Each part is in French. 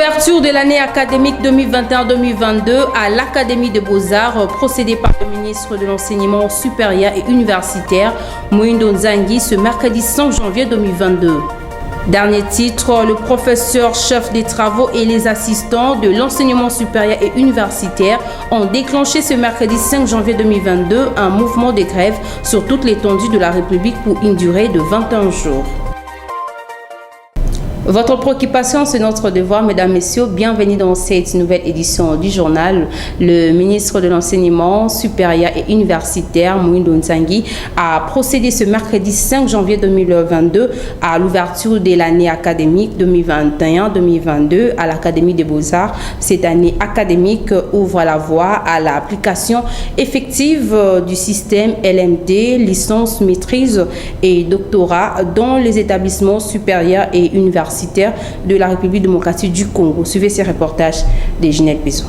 Ouverture de l'année académique 2021-2022 à l'Académie des Beaux-Arts, procédé par le ministre de l'Enseignement supérieur et universitaire, Moïndo Nzangi, ce mercredi 5 janvier 2022. Dernier titre, le professeur chef des travaux et les assistants de l'enseignement supérieur et universitaire ont déclenché ce mercredi 5 janvier 2022 un mouvement de grève sur toute l'étendue de la République pour une durée de 21 jours. Votre préoccupation, c'est notre devoir, mesdames, messieurs. Bienvenue dans cette nouvelle édition du journal. Le ministre de l'Enseignement supérieur et universitaire, Moïndo Nzangi, a procédé ce mercredi 5 janvier 2022 à l'ouverture de l'année académique 2021-2022 à l'Académie des Beaux-Arts. Cette année académique ouvre la voie à l'application effective du système LMD, licence, maîtrise et doctorat dans les établissements supérieurs et universitaires de la République démocratique du Congo. Suivez ces reportages de Ginette Bézou.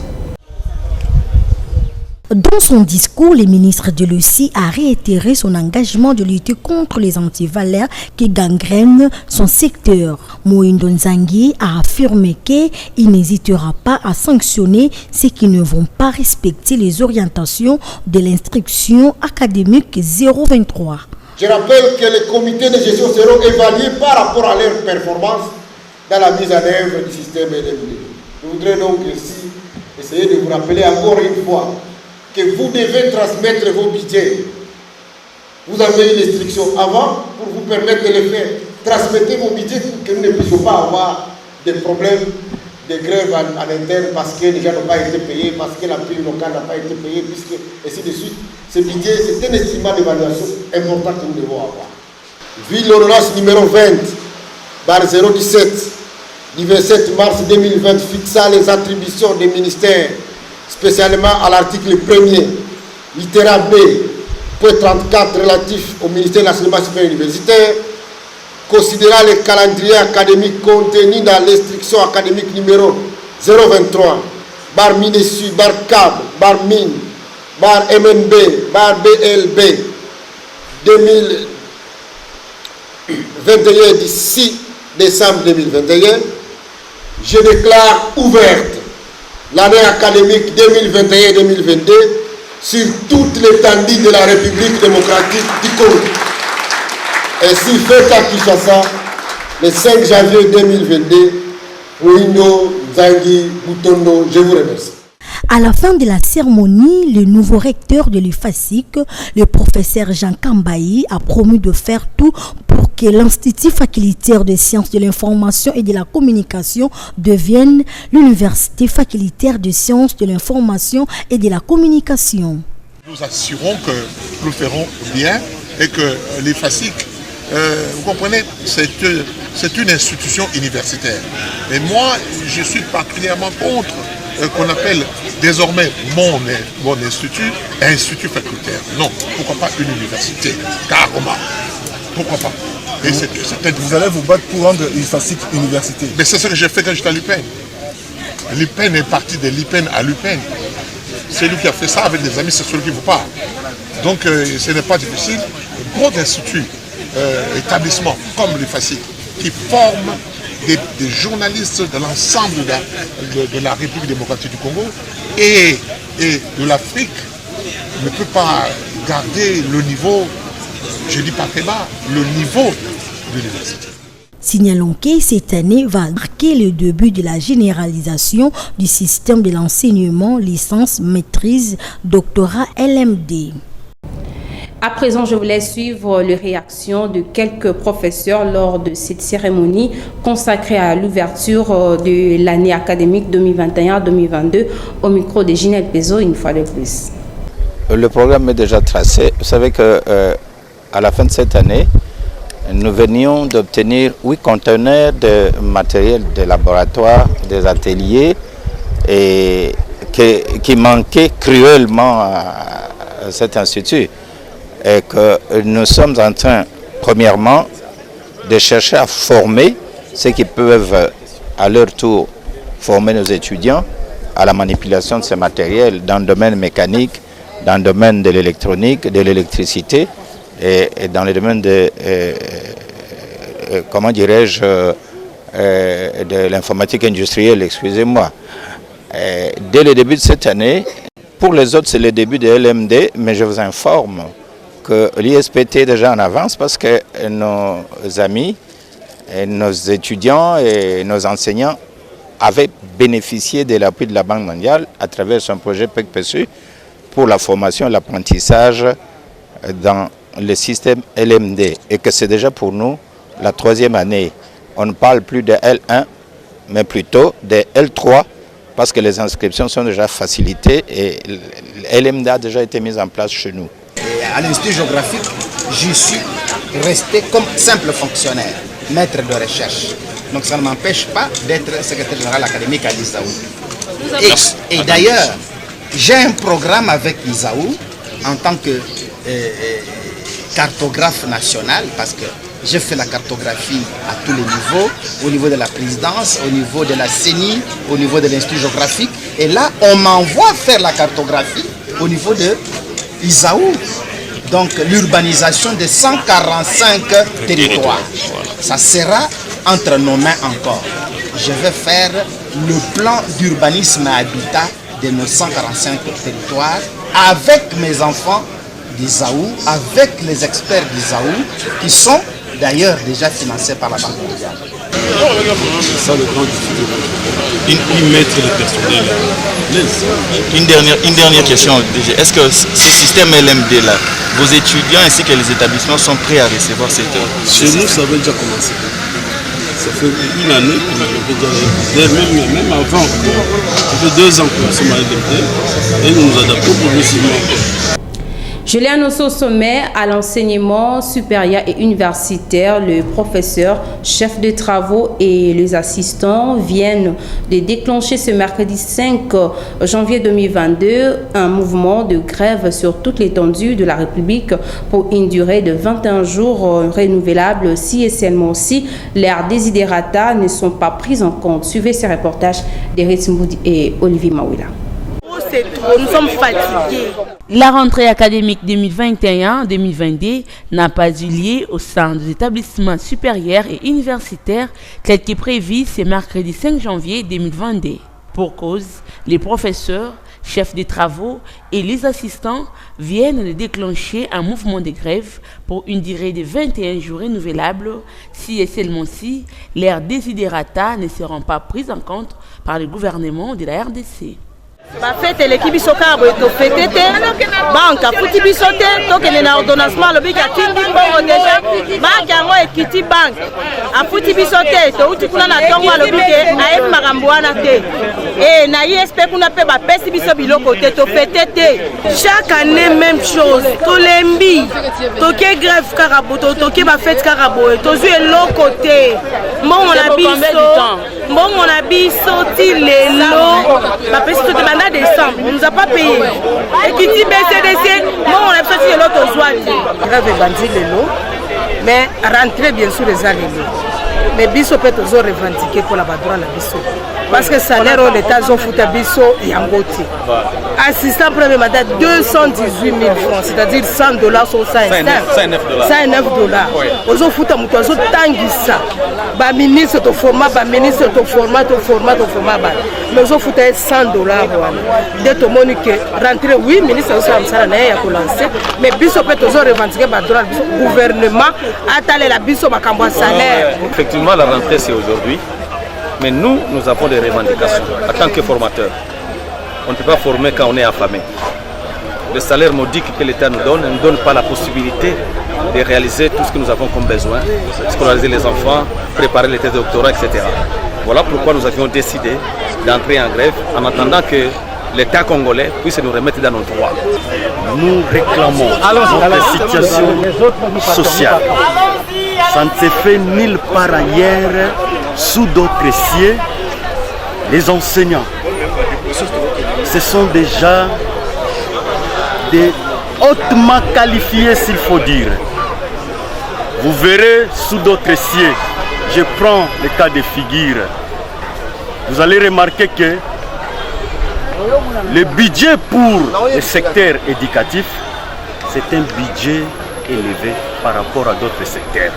Dans son discours, le ministre de l'EUCI a réitéré son engagement de lutter contre les antivaleurs qui gangrènent son secteur. Moïndo Nzangi a affirmé qu'il n'hésitera pas à sanctionner ceux qui ne vont pas respecter les orientations de l'instruction académique 023. Je rappelle que les comités de gestion seront évalués par rapport à leur performance dans la mise en œuvre du système LMD. Je voudrais donc ici essayer de vous rappeler encore une fois que vous devez transmettre vos budgets. Vous avez une instruction avant pour vous permettre de les faire. Transmettez vos budgets pour que nous ne puissions pas avoir des problèmes de grève en interne parce que les gens n'ont pas été payés, parce que la prime locale n'a pas été payée, puisque ainsi de suite. Ce budget, c'est un estimant d'évaluation important que nous devons avoir. Vu l'ordonnance numéro 20/017 du 27 mars 2020 fixant les attributions des ministères, spécialement à l'article 1er, littéra B, point 34 relatif au ministère de l'Enseignement supérieur universitaire, considérant le calendrier académique contenu dans l'instruction académique numéro 023, bar MINESU, bar CAB, bar MINE, bar MNB, bar BLB 2021 du 6 décembre 2021, je déclare ouverte l'année académique 2021-2022 sur toute l'étendue de la République démocratique du Congo. Ainsi fait à Kinshasa le 5 janvier 2022, Moïndo Nzangi Butondo, je vous remercie. À la fin de la cérémonie, le nouveau recteur de l'UFASIC, le professeur Jean Kambayi, a promis de faire tout pour que l'Institut facultaire de sciences de l'information et de la communication devienne l'Université facultaire de sciences de l'information et de la communication. Nous assurons que nous ferons bien et que l'UFASIC, vous comprenez, c'est une institution universitaire. Et moi, je suis particulièrement contre qu'on appelle désormais mon institut facultaire. Non, pourquoi pas une université? Carrément. Pourquoi pas? Et vous allez vous battre pour rendre l'UFASIC université. Mais c'est ce que j'ai fait quand j'étais à l'UPEN. L'UPEN est parti de l'UPEN à l'UPEN. C'est lui qui a fait ça avec des amis, c'est celui qui vous parle. Donc ce n'est pas difficile. Gros instituts, établissements comme l'UFASIC qui forment des journalistes de l'ensemble de la République démocratique du Congo et de l'Afrique ne peut pas garder le niveau, je dis pas très bas, le niveau de l'université. Signalons que cette année va marquer le début de la généralisation du système de l'enseignement licence, maîtrise, doctorat LMD. À présent, je voulais suivre les réactions de quelques professeurs lors de cette cérémonie consacrée à l'ouverture de l'année académique 2021-2022 au micro de Ginette Bézou une fois de plus. Le programme est déjà tracé. Vous savez qu'à la fin de cette année, nous venions d'obtenir 8 conteneurs de matériel de laboratoire, des ateliers et qui manquaient cruellement à cet institut. Et que nous sommes en train, premièrement, de chercher à former ceux qui peuvent, à leur tour, former nos étudiants à la manipulation de ces matériels dans le domaine mécanique, dans le domaine de l'électronique, de l'électricité et dans le domaine de, comment dirais-je, de l'informatique industrielle, excusez-moi. Dès le début de cette année, pour les autres c'est le début de LMD, mais je vous informe que l'ISPT est déjà en avance parce que nos amis, et nos étudiants et nos enseignants avaient bénéficié de l'appui de la Banque mondiale à travers son projet PEC-PSU pour la formation et l'apprentissage dans le système LMD et que c'est déjà pour nous la 3e année. On ne parle plus de L1 mais plutôt de L3 parce que les inscriptions sont déjà facilitées et LMD a déjà été mise en place chez nous. Et à l'Institut géographique, je suis resté comme simple fonctionnaire, maître de recherche. Donc ça ne m'empêche pas d'être secrétaire général académique à l'ISAO. Et d'ailleurs, j'ai un programme avec l'ISAO en tant que cartographe national parce que j'ai fait la cartographie à tous les niveaux, au niveau de la présidence, au niveau de la CENI, au niveau de l'Institut géographique. Et là, on m'envoie faire la cartographie au niveau de l'ISAO. Donc l'urbanisation de 145 territoires. Ça sera entre nos mains encore. Je vais faire le plan d'urbanisme et habitat de nos 145 territoires avec mes enfants d'ISAO, avec les experts d'ISAO qui sont d'ailleurs déjà financés par la Banque mondiale. C'est ça le grand difficulté. Y mettre le personnel. Une dernière question. Est-ce que ce système LMD là, vos étudiants ainsi que les établissements sont prêts à recevoir cette Chez nous, ça avait déjà commencé. Ça fait une année qu'on avait déjà, même avant, ça fait 2 ans que nous sommes à LMD et nous nous adaptons progressivement. Je l'ai annoncé au sommet à l'enseignement supérieur et universitaire. Le professeur, chef de travaux et les assistants viennent de déclencher ce mercredi 5 janvier 2022 un mouvement de grève sur toute l'étendue de la République pour une durée de 21 jours renouvelable si et seulement si leurs desiderata ne sont pas pris en compte. Suivez ces reportages d'Eric Mboudi et Olivier Mawila. Nous sommes fatigués. La rentrée académique 2021-2022 n'a pas eu lieu au sein des établissements supérieurs et universitaires tel que prévu ce mercredi 5 janvier 2022. Pour cause, les professeurs, chefs de travaux et les assistants viennent de déclencher un mouvement de grève pour une durée de 21 jours renouvelables si et seulement si leurs desiderata ne seront pas pris en compte par le gouvernement de la RDC. Bafete l'équipe sokabo to fete banque afuti bisote tokene na ordonnancement lobi ka tindi mbongo déjà banque yango ekiti banque afuti bisote to uti kuna na tongo lobi ke ayebi makambo wana te et na ISP kuna pe ba pesi biso biloko te to fete chaque année même chose to lembi to ke grève karabo to ke ba fête karabo to zu eloko te mbongo na biso ti lelo ba pesi to en décembre, on ne nous a pas payé. Et qui dit BCDC, moi on a sorti l'autre soir. Grave bandit l'eau, mais rentrer bien sûr les alliés. Mais biso peut toujours revendiquer pour la droit la biso. Parce que salaire l'État ont foutu biso et en côté. Assistant premier mandat 218 000 francs, c'est-à-dire $100 sur 109 $. Ils ont foutu muto zo tangisa. Ba ministre to format, ba ministre to format. Mais ils ont foutu $100 voilà. Dès to monique rentrer oui, ministre aussi am sala na ya ko lancer, mais biso peut toujours revendiquer ba droit biso gouvernement atale la biso makambo salaire. Effectivement, la rentrée c'est aujourd'hui, mais nous avons des revendications. En tant que formateurs, on ne peut pas former quand on est affamé. Le salaire modique que l'État nous donne ne nous donne pas la possibilité de réaliser tout ce que nous avons comme besoin, scolariser les enfants, préparer les thèses de doctorat, etc. Voilà pourquoi nous avions décidé d'entrer en grève en attendant que l'État congolais puisse nous remettre dans nos droits. Nous réclamons notre situation sociale. Ça ne se fait nulle part ailleurs sous d'autres cieux. Les enseignants, ce sont déjà des hautement qualifiés s'il faut dire. Vous verrez sous d'autres cieux, je prends le cas de figure. Vous allez remarquer que le budget pour le secteur éducatif, c'est un budget élevé par rapport à d'autres secteurs.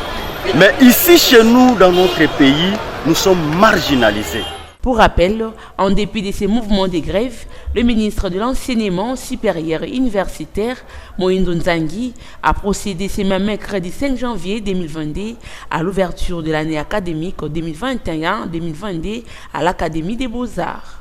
Mais ici, chez nous, dans notre pays, nous sommes marginalisés. Pour rappel, en dépit de ces mouvements de grève, le ministre de l'Enseignement supérieur et universitaire, Moïndo Nzangi, a procédé ce même mercredi 5 janvier 2022 à l'ouverture de l'année académique 2021-2022 à l'Académie des Beaux-Arts.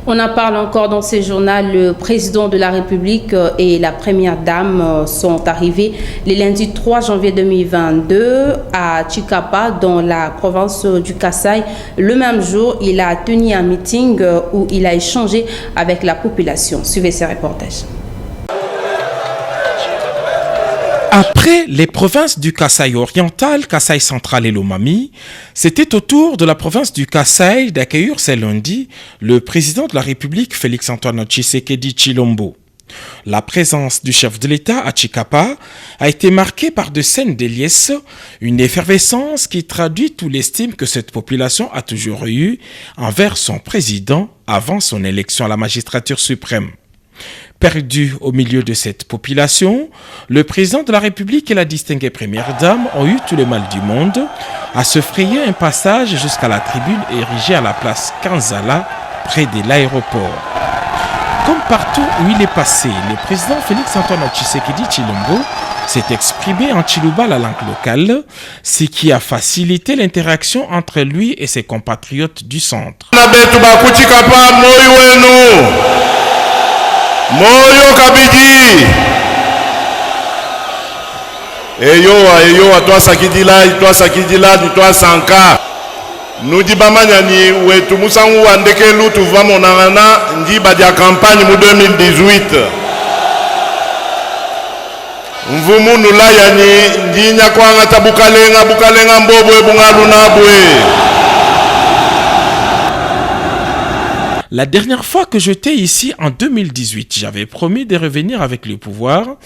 On en parle encore dans ce journal. Le président de la République et la première dame sont arrivés le lundi 3 janvier 2022 à Chikapa, dans la province du Kasaï. Le même jour, il a tenu un meeting où il a échangé avec la population. Suivez ces reportages. Après les provinces du Kasaï oriental, Kasaï central et Lomami, c'était au tour de la province du Kasaï d'accueillir ce lundi le président de la République Félix-Antoine Tshisekedi Tshilombo. La présence du chef de l'État à Chikapa a été marquée par de scènes de liesse, une effervescence qui traduit toute l'estime que cette population a toujours eue envers son président avant son élection à la magistrature suprême. Perdu au milieu de cette population, le président de la République et la distinguée première dame ont eu tout le mal du monde à se frayer un passage jusqu'à la tribune érigée à la place Kanzala, près de l'aéroport. Comme partout où il est passé, le président Félix-Antoine Tshisekedi Tshilombo s'est exprimé en Chiluba, la langue locale, ce qui a facilité l'interaction entre lui et ses compatriotes du centre. Moyo kabidi eyo toi sakidila toi sanka nudi bamanyani wetu musangu wandeke lutu vamonangana ndi badia campagne mu 2018 mvumu nulayani ndi nyakwanga tabukalenga mbobwe bungalu nabwe. La dernière fois que j'étais ici en 2018, j'avais promis de revenir avec le pouvoir.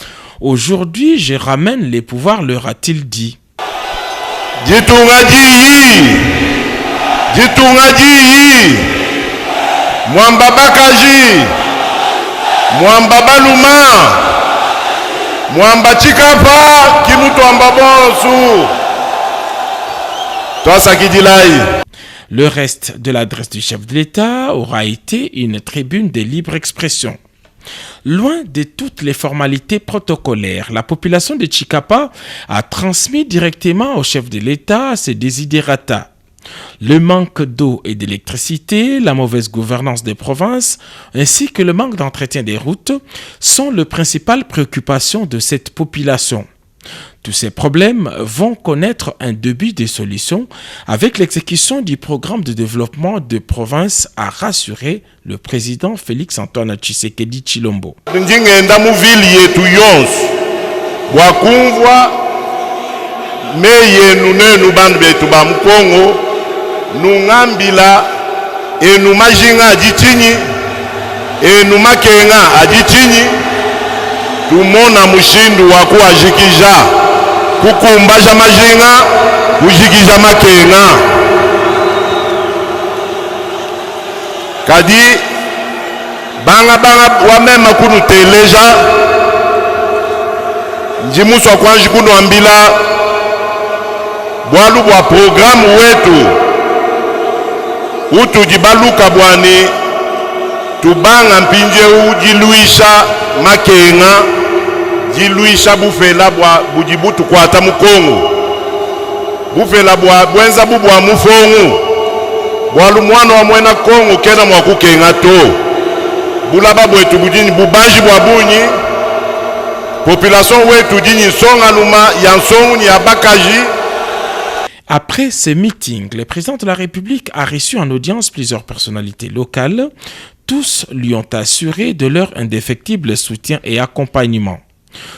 Aujourd'hui, je ramène les pouvoirs, leur a-t-il dit. Mwamba Bakaji, Mwamba Baluma, Mwamba Chikapa, Kimutwamba Bonsu. Toi, Sakidilai. Le reste de l'adresse du chef de l'État aura été une tribune de libre expression. Loin de toutes les formalités protocolaires, la population de Chikapa a transmis directement au chef de l'État ses desiderata. Le manque d'eau et d'électricité, la mauvaise gouvernance des provinces, ainsi que le manque d'entretien des routes sont les principales préoccupations de cette population. Tous ces problèmes vont connaître un début de solution avec l'exécution du programme de développement de province, a rassuré le président Félix-Antoine Tshisekedi Tshilombo. Ndingenda mu ville yetu yonse wakumvwa meye nunenu bandu betu ba Mkongo nungambila enu majinga ajitinyi enu makenga ajitinyi tumona mushindu wa kuajikija kukumbaja majinga kujikija makenga kadi banga wamema kunu teleja njimuswa kwanji kunu ambila bwalu bwa programu wetu utujibaluka bwani tubanga mpinje ujiluisha makenga jiluisha bufela bwa bujibutu kwata mukongo bufela bwa bwenza bubwa mufongu bwalu mwana wa mwena kongo kena mwakukenga to bulaba bwetu bujini bubaji bwa bunyi population wetu dini songa numa ya nsongu ni ya bakaji. Après ce meeting, le président de la République a reçu en audience plusieurs personnalités locales. Tous lui ont assuré de leur indéfectible soutien et accompagnement.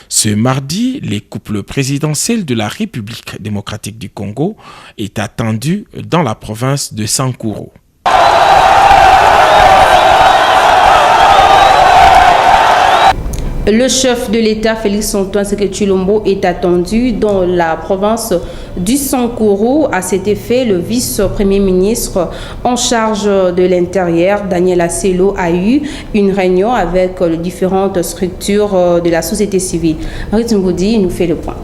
Ce mardi, les couples présidentiels de la République démocratique du Congo est attendu dans la province de Sankuru. Le chef de l'État, Félix-Antoine Tshilombo, est attendu dans la province du Sankuru. À cet effet, le vice-premier ministre en charge de l'Intérieur, Daniel Asselo, a eu une réunion avec les différentes structures de la société civile. Marie Ngoudi nous fait le point.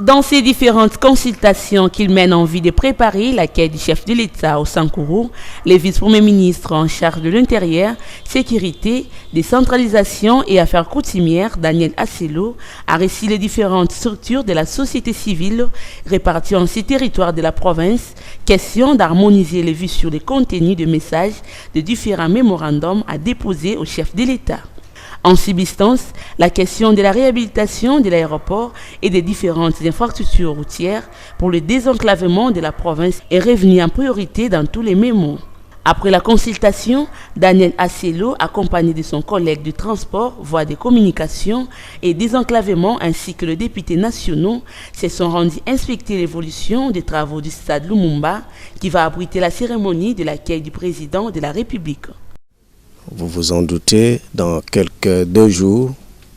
Dans ces différentes consultations qu'il mène en vue de préparer l'accueil du chef de l'État au Sankourou, les vice-premiers ministres en charge de l'intérieur, sécurité, décentralisation et affaires coutumières, Daniel Asselo, a reçu les différentes structures de la société civile réparties en 6 territoires de la province, question d'harmoniser les vues sur les contenus de messages de différents mémorandums à déposer au chef de l'État. En substance, la question de la réhabilitation de l'aéroport et des différentes infrastructures routières pour le désenclavement de la province est revenue en priorité dans tous les mémos. Après la consultation, Daniel Asselo, accompagné de son collègue du transport, voie des communications et désenclavement ainsi que le député national, se sont rendus inspecter l'évolution des travaux du stade Lumumba qui va abriter la cérémonie de l'accueil du président de la République. Vous vous en doutez, dans quelques 2 jours,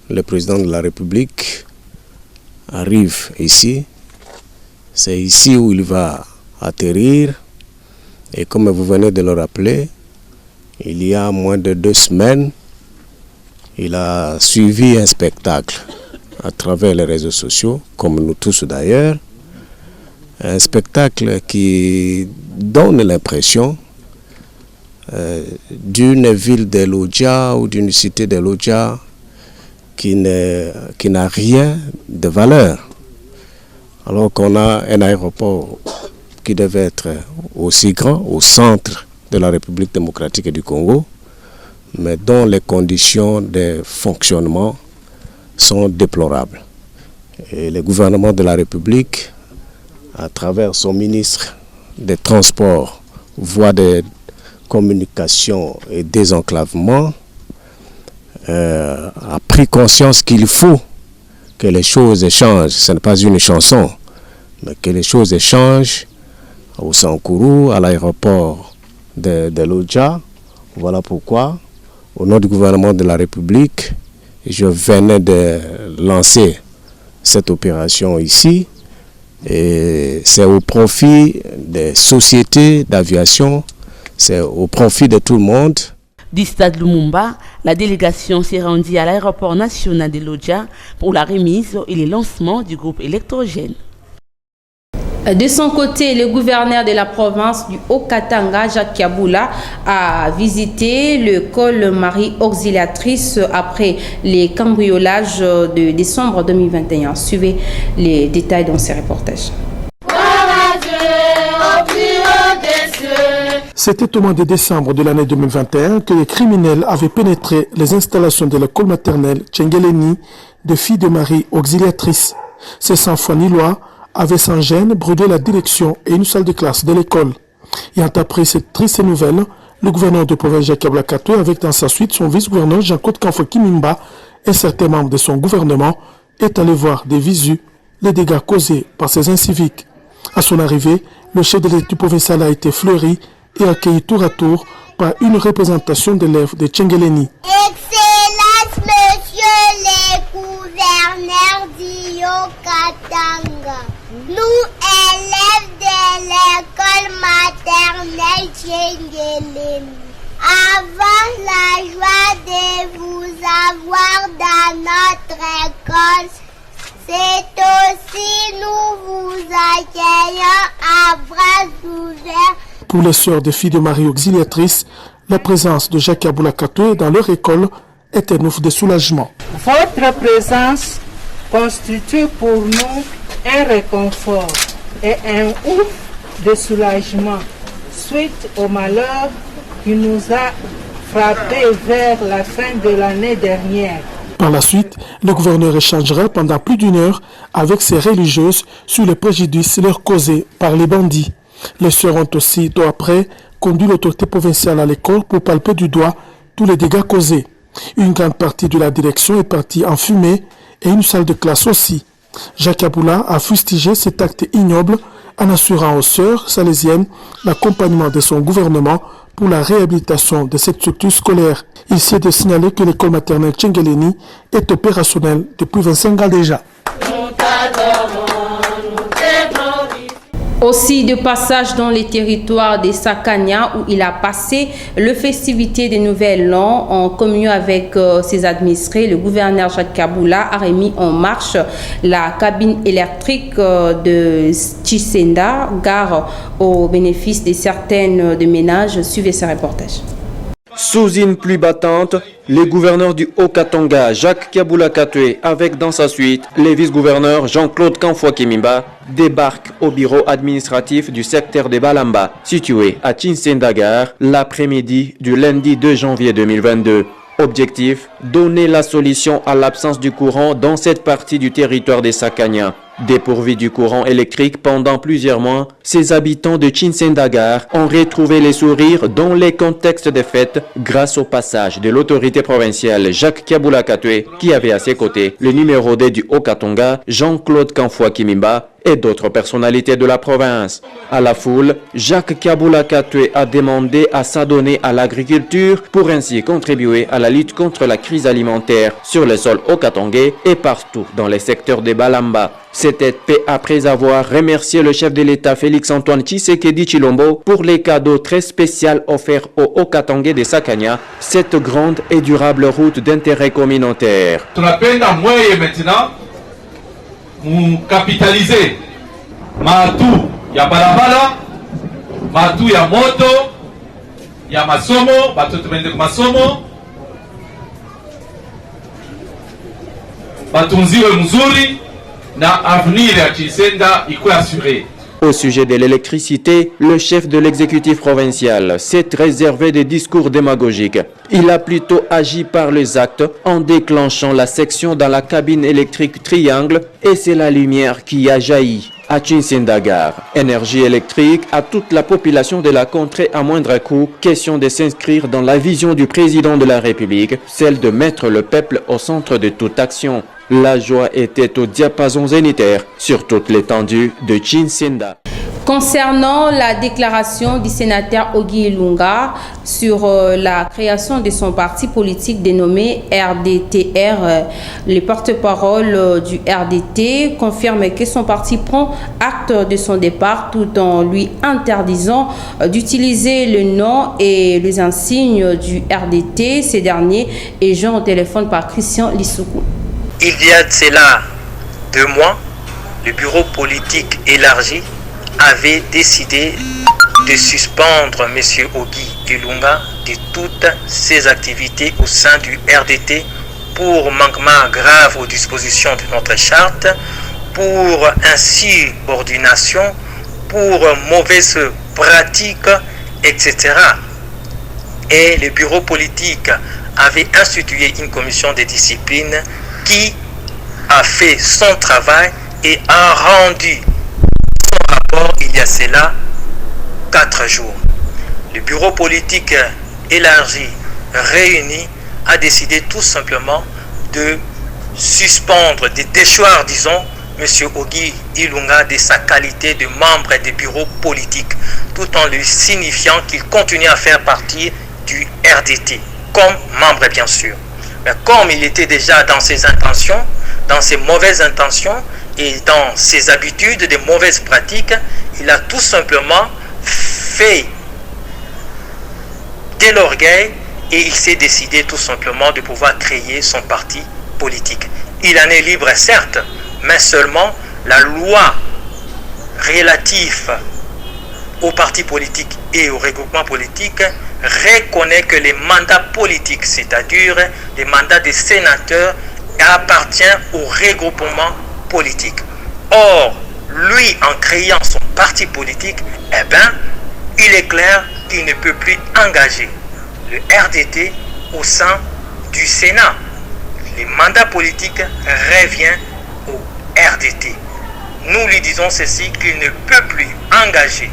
le président de la République arrive ici. C'est ici où il va atterrir. Et comme vous venez de le rappeler, il y a moins de 2 semaines, il a suivi un spectacle à travers les réseaux sociaux, comme nous tous d'ailleurs. Un spectacle qui donne l'impression d'une ville de Lodja ou d'une cité de Lodja qui n'a rien de valeur. Alors qu'on a un aéroport qui devait être aussi grand au centre de la République démocratique du Congo, mais dont les conditions de fonctionnement sont déplorables. Et le gouvernement de la République, à travers son ministre des Transports, voie des communication et désenclavement, a pris conscience qu'il faut que les choses changent. Ce n'est pas une chanson, mais que les choses changent au Sankourou, à l'aéroport de Lodja. Voilà pourquoi, au nom du gouvernement de la République, je venais de lancer cette opération ici. Et c'est au profit des sociétés d'aviation, c'est au profit de tout le monde. Du stade Lumumba, la délégation s'est rendue à l'aéroport national de Lodja pour la remise et le lancement du groupe électrogène. De son côté, le gouverneur de la province du Haut-Katanga, Jacques Kaboula, a visité le col Marie Auxiliatrice après les cambriolages de décembre 2021. Suivez les détails dans ces reportages. C'était au mois de décembre de l'année 2021 que les criminels avaient pénétré les installations de l'école maternelle Tchengeleni de filles de Marie Auxiliatrice. Ces sans-foi ni loi avaient sans gêne brûlé la direction et une salle de classe de l'école. Ayant appris cette triste nouvelle, le gouverneur de province Jacques Kaboula Katoué, avec dans sa suite son vice-gouverneur Jean-Claude Kanfo Kimimba et certains membres de son gouvernement, est allé voir des visu les dégâts causés par ces inciviques. À son arrivée, le chef de l'État provincial a été fleuri et accueilli tour à tour par une représentation d'élèves de Tchengeleni. Excellence, monsieur le gouverneur du Haut-Katanga, nous élèves de l'école maternelle Tchengeleni, avons la joie de vous avoir dans notre école. C'est aussi nous vous accueillons à bras ouverts. Pour les sœurs des filles de Marie Auxiliatrice, la présence de Jacques Kaboula Katoué dans leur école est un ouf de soulagement. Votre présence constitue pour nous un réconfort et un ouf de soulagement suite au malheur qui nous a frappés vers la fin de l'année dernière. Par la suite, le gouverneur échangera pendant plus d'1 heure avec ces religieuses sur les préjudices leur causés par les bandits. Les sœurs ont aussi, tôt après, conduit l'autorité provinciale à l'école pour palper du doigt tous les dégâts causés. Une grande partie de la direction est partie en fumée et une salle de classe aussi. Jacques Kaboula a fustigé cet acte ignoble en assurant aux sœurs salésiennes l'accompagnement de son gouvernement pour la réhabilitation de cette structure scolaire. Il s'est de signaler que l'école maternelle Tchengeleni est opérationnelle depuis 25 ans déjà. Aussi de passage dans les territoires des Sakania où il a passé le festivité des Nouvel An en communion avec ses administrés. Le gouverneur Jacques Kaboula a remis en marche la cabine électrique de Tshisenda, gare au bénéfice de certaines de ménages. Suivez ce reportage. Sous une pluie battante, le gouverneur du Haut-Katanga, Jacques Kaboula Katwe, avec dans sa suite les vice-gouverneurs Jean-Claude Kanfoua Kimimba, débarquent au bureau administratif du secteur de Balamba, situé à Tshisenda-Gare, l'après-midi du lundi 2 janvier 2022. Objectif, donner la solution à l'absence du courant dans cette partie du territoire des Sakania. Dépourvus du courant électrique pendant plusieurs mois, ces habitants de Tshisenda-Gare ont retrouvé les sourires dans les contextes des fêtes grâce au passage de l'autorité provinciale Jacques Kaboula Katwe qui avait à ses côtés le numéro 2 du Haut-Katanga, Jean-Claude Kanfoua Kimimba, et d'autres personnalités de la province. À la foule, Jacques Kaboula Katwe a demandé à s'adonner à l'agriculture pour ainsi contribuer à la lutte contre la crise alimentaire sur le sol haut-katangais et partout dans les secteurs de Balamba. C'était après avoir remercié le chef de l'État Félix-Antoine Tshisekedi Tshilombo pour les cadeaux très spéciaux offerts aux Haut-Katangais de Sakania, cette grande et durable route d'intérêt communautaire. Maintenant, nous capitaliser Matou, ya balabala, Matou ya moto, ya masomo, batoto bende masomo, batunziwe mzuri na avenir ya Tshisenda iko assuré. Au sujet de l'électricité, le chef de l'exécutif provincial s'est réservé des discours démagogiques. Il a plutôt agi par les actes en déclenchant la section dans la cabine électrique triangle et c'est la lumière qui a jailli. À Tshisenda-Gare, énergie électrique à toute la population de la contrée à moindre coût, question de s'inscrire dans la vision du président de la République, celle de mettre le peuple au centre de toute action. La joie était au diapason zénitaire sur toute l'étendue de Tshisenda. Concernant la déclaration du sénateur Ogi Ilunga sur la création de son parti politique dénommé RDTR, le porte-parole du RDT confirme que son parti prend acte de son départ tout en lui interdisant d'utiliser le nom et les insignes du RDT. Ces derniers est joint au téléphone par Christian Lissoukou. Il y a de cela 2 mois, le bureau politique élargi avait décidé de suspendre M. Ogi Ilunga de toutes ses activités au sein du RDT pour manquement grave aux dispositions de notre charte, pour insubordination, pour mauvaise pratique, etc. Et le bureau politique avait institué une commission de discipline qui a fait son travail et a rendu son rapport il y a cela 4 jours. Le bureau politique élargi, réuni, a décidé tout simplement de suspendre, de déchoir, disons, M. Ogi Ilunga de sa qualité de membre des bureaux politiques, tout en lui signifiant qu'il continue à faire partie du RDT, comme membre bien sûr. Mais comme il était déjà dans ses intentions, dans ses mauvaises intentions et dans ses habitudes de mauvaises pratiques, il a tout simplement fait de l'orgueil et il s'est décidé tout simplement de pouvoir créer son parti politique. Il en est libre certes, mais seulement la loi relative aux partis politiques et au regroupement politique reconnaît que les mandats politiques, c'est-à-dire les mandats des sénateurs, appartiennent au regroupement politique. Or, lui, en créant son parti politique, eh bien, il est clair qu'il ne peut plus engager le RDT au sein du Sénat. Les mandats politiques reviennent au RDT. Nous lui disons ceci, qu'il ne peut plus engager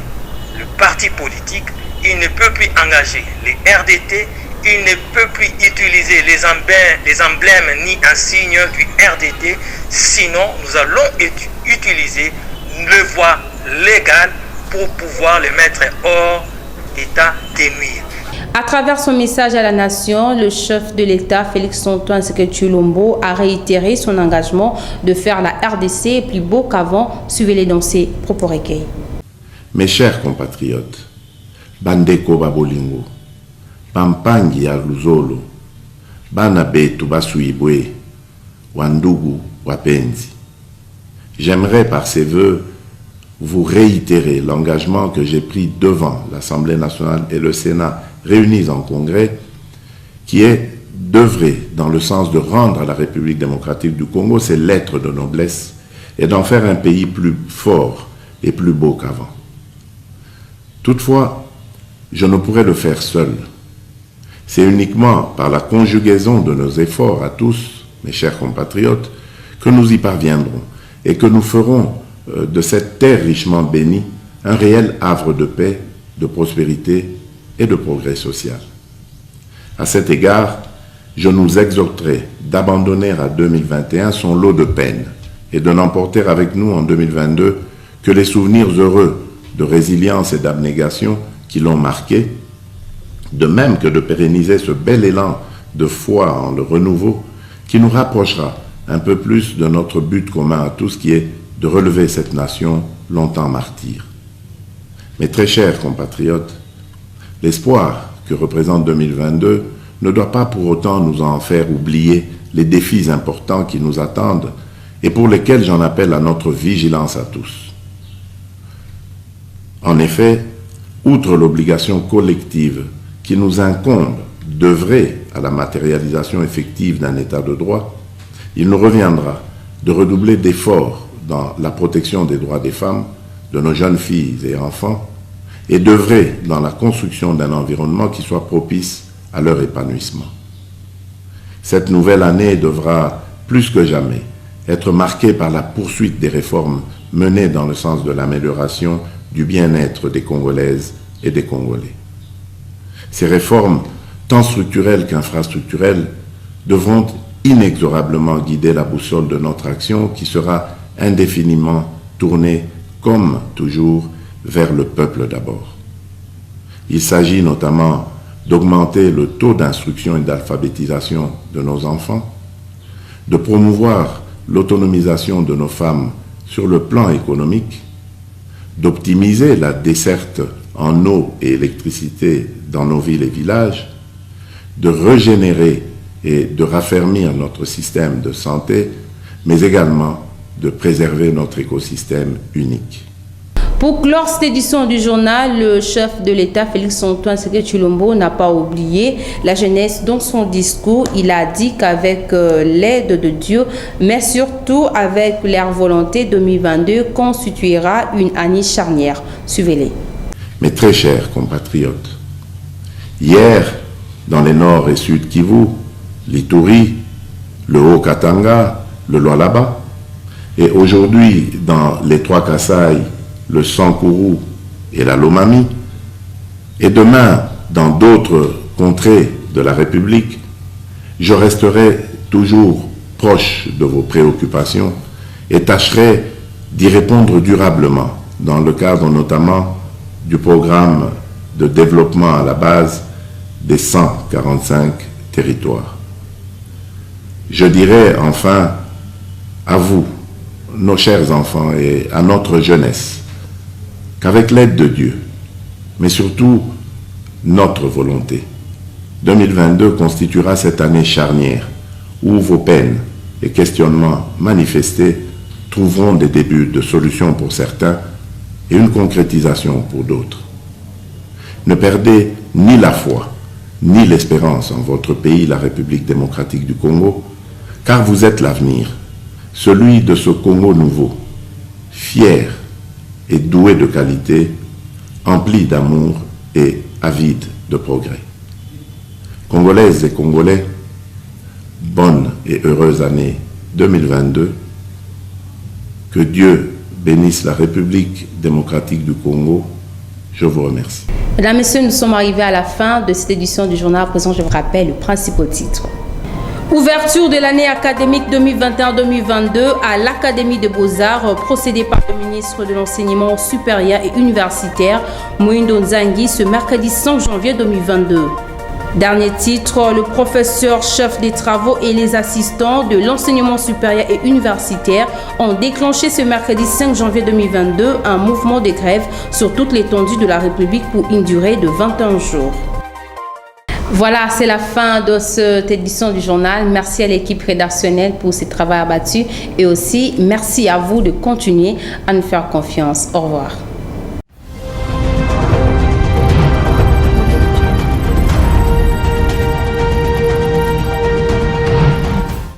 le parti politique, il ne peut plus engager les RDT, il ne peut plus utiliser les emblèmes ni insignes du RDT, sinon nous allons utiliser le voie légale pour pouvoir le mettre hors état de nuire. À travers son message à la nation, le chef de l'État, Félix-Antoine Tshilombo, a réitéré son engagement de faire la RDC plus beau qu'avant. Suivez-les dans ses propos recueillis. Mes chers compatriotes, Bandeko Babolingo, Pampangi ya Luzolo, Bana betu basuibwe, Wandugu wapenzi. J'aimerais par ces vœux vous réitérer l'engagement que j'ai pris devant l'Assemblée nationale et le Sénat réunis en congrès, qui est d'œuvrer dans le sens de rendre à la République démocratique du Congo ses lettres de noblesse et d'en faire un pays plus fort et plus beau qu'avant. Toutefois, je ne pourrais le faire seul. C'est uniquement par la conjugaison de nos efforts à tous, mes chers compatriotes, que nous y parviendrons et que nous ferons de cette terre richement bénie un réel havre de paix, de prospérité et de progrès social. À cet égard, je nous exhorterai d'abandonner à 2021 son lot de peines et de n'emporter avec nous en 2022 que les souvenirs heureux de résilience et d'abnégation qui l'ont marqué, de même que de pérenniser ce bel élan de foi en le renouveau qui nous rapprochera un peu plus de notre but commun à tous, qui est de relever cette nation longtemps martyre. Mes très chers compatriotes, l'espoir que représente 2022 ne doit pas pour autant nous en faire oublier les défis importants qui nous attendent et pour lesquels j'en appelle à notre vigilance à tous. En effet, outre l'obligation collective qui nous incombe d'œuvrer à la matérialisation effective d'un état de droit, il nous reviendra de redoubler d'efforts dans la protection des droits des femmes, de nos jeunes filles et enfants, et d'œuvrer dans la construction d'un environnement qui soit propice à leur épanouissement. Cette nouvelle année devra, plus que jamais, être marquée par la poursuite des réformes menées dans le sens de l'amélioration du bien-être des Congolaises et des Congolais. Ces réformes, tant structurelles qu'infrastructurelles, devront inexorablement guider la boussole de notre action qui sera indéfiniment tournée, comme toujours, vers le peuple d'abord. Il s'agit notamment d'augmenter le taux d'instruction et d'alphabétisation de nos enfants, de promouvoir l'autonomisation de nos femmes sur le plan économique, d'optimiser la desserte en eau et électricité dans nos villes et villages, de régénérer et de raffermir notre système de santé, mais également de préserver notre écosystème unique. Pour clore cette édition du journal, le chef de l'État, Félix-Antoine Tshisekedi Tshilombo, n'a pas oublié la jeunesse. Dans son discours, il a dit qu'avec l'aide de Dieu, mais surtout avec leur volonté, 2022 constituera une année charnière. Suivez-les. Mes très chers compatriotes, hier, dans les nord et sud Kivu, l'Ituri, le Haut-Katanga, le Lualaba, et aujourd'hui dans les trois Kasaï, le Sankuru et la Lomami, et demain dans d'autres contrées de la République, je resterai toujours proche de vos préoccupations et tâcherai d'y répondre durablement dans le cadre notamment du programme de développement à la base des 145 territoires. Je dirai enfin à vous, nos chers enfants, et à notre jeunesse, qu'avec l'aide de Dieu, mais surtout notre volonté, 2022 constituera cette année charnière où vos peines et questionnements manifestés trouveront des débuts de solutions pour certains et une concrétisation pour d'autres. Ne perdez ni la foi, ni l'espérance en votre pays, la République démocratique du Congo, car vous êtes l'avenir, celui de ce Congo nouveau, fier et doué de qualité, empli d'amour et avide de progrès. Congolaises et Congolais, bonne et heureuse année 2022. Que Dieu bénisse la République démocratique du Congo. Je vous remercie. Mesdames, Messieurs, nous sommes arrivés à la fin de cette édition du journal. À présent, je vous rappelle le principal titre. Ouverture de l'année académique 2021-2022 à l'Académie des Beaux-Arts, procédée par le ministre de l'Enseignement supérieur et universitaire, Moïndo Nzangi, ce mercredi 5 janvier 2022. Dernier titre, le professeur chef des travaux et les assistants de l'enseignement supérieur et universitaire ont déclenché ce mercredi 5 janvier 2022 un mouvement de grève sur toute l'étendue de la République pour une durée de 21 jours. Voilà, c'est la fin de cette édition du journal. Merci à l'équipe rédactionnelle pour ce travail abattu et aussi merci à vous de continuer à nous faire confiance. Au revoir.